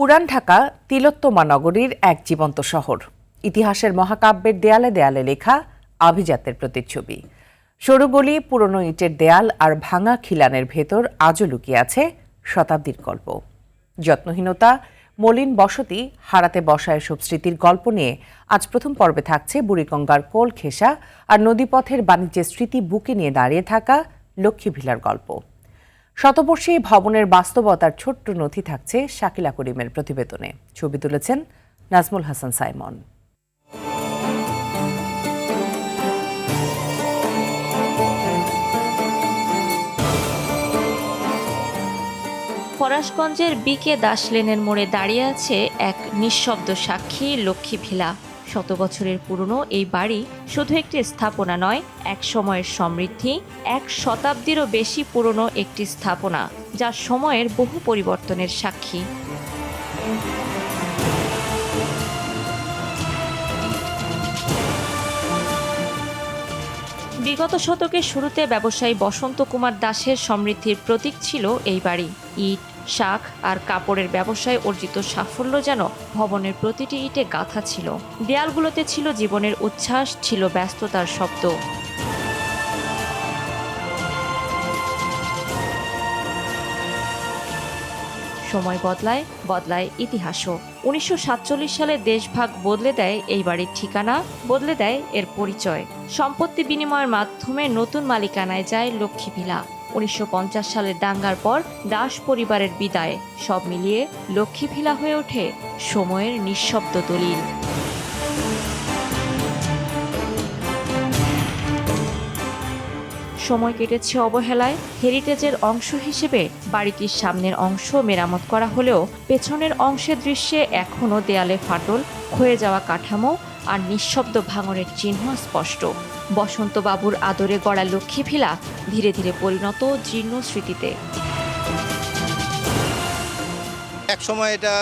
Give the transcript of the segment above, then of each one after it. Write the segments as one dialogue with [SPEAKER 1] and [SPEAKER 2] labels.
[SPEAKER 1] পুরান ঢাকা তিলোত্তমা নগরীর এক জীবন্ত শহর। ইতিহাসের মহাকাব্যের দেয়ালে দেয়ালে লেখা আভিজাত্যের প্রতিচ্ছবি। সরু গলি, পুরনো ইটের দেয়াল আর ভাঙা খিলানের ভেতর আজও লুকিয়ে আছে শতাব্দীর গল্প। যত্নহীনতা, মলিন বসতি, হারাতে বসা এসব স্মৃতির গল্প নিয়ে আজ প্রথম পর্বে থাকছে বুড়িগঙ্গার কোল ঘেঁষা আর নদীপথের বাণিজ্যের স্মৃতি বুকে নিয়ে দাঁড়িয়ে থাকা লক্ষ্মী ভিলার গল্প। শতবর্ষী ভবনের বাস্তবতার ছোট্ট নথি থাকছে শাকিলা করিমের প্রতিবেদনে। ছবি তুলেছেন নাজমুল হাসান সাইমন।
[SPEAKER 2] ফরাশগঞ্জের বিকে দাস লেনের মোড়ে দাঁড়িয়ে আছে এক নিঃশব্দ সাক্ষী লক্ষ্মী ভিলা। শত বছরের পুরনো এই বাড়ি শুধু একটি স্থাপনা নয়, এক সময়ের সমৃদ্ধি, এক শতাব্দীরও বেশি পুরনো একটি স্থাপনা যা সময়ের বহু পরিবর্তনের সাক্ষী। বিগত শতকের শুরুতে ব্যবসায়ী বসন্ত কুমার দাসের সমৃদ্ধির প্রতীক ছিল এই বাড়ি। ইট, শাঁখ আর কাপড়ের ব্যবসায় অর্জিত সাফল্য যেন ভবনের প্রতিটি ইটে গাঁথা ছিল। দেয়ালগুলোতে ছিল জীবনের উচ্ছ্বাস, ছিল ব্যস্ততার শব্দ। সময় বদলায়, বদলায় ইতিহাসও। 1947 সালে দেশভাগ বদলে দেয় এই বাড়ির ঠিকানা, বদলে দেয় এর পরিচয়। সম্পত্তি বিনিময়ের মাধ্যমে নতুন মালিকানায় যায় লক্ষ্মী ভিলা। 1950 সালের দাঙ্গার পর দাস পরিবারের বিদায়, সব মিলিয়ে লক্ষ্মী ভিলা হয়ে ওঠে সময়ের নিঃশব্দ দলিল। সময় কেটেছে অবহেলায়। হেরিটেজের অংশ হিসেবে বাড়িটির সামনের অংশ মেরামত করা হলেও পেছনের অংশের দৃশ্যে এখনও দেয়ালে ফাটল, ক্ষয়ে যাওয়া কাঠামো আর নিঃশব্দ ভাঙনের চিহ্ন স্পষ্ট। বসন্তবাবুর আদরে গড়া লক্ষ্মী ভিলা ধীরে ধীরে পরিণত জীর্ণ স্মৃতিতে।
[SPEAKER 3] এক সময় এটা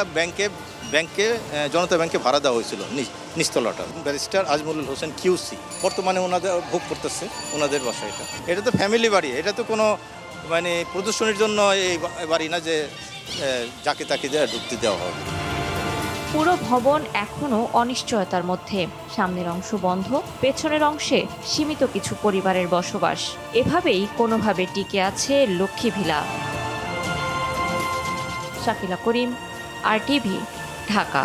[SPEAKER 3] ব্যাংকে জনতা ব্যাংকে ভাড়া দেওয়া হয়েছিল নিচতলাটা। ব্যারিস্টার আজমুল হোসেন কিউসি বর্তমানে ওনাদের ভোগ করতেছে, ওনাদের বাসা। এটা তো ফ্যামিলি বাড়ি, এটা তো কোনো প্রদর্শনীর জন্য এই বাড়ি না যে যাকে তাকে ঢুকতে দেওয়া হবে।
[SPEAKER 2] পুরো ভবন এখনও অনিশ্চয়তার মধ্যে। সামনের অংশ বন্ধ, পেছনের অংশে সীমিত কিছু পরিবারের বসবাস। এভাবেই কোনোভাবে টিকে আছে লক্ষ্মী ভিলা। শাকিলা করিম, RTV, ঢাকা।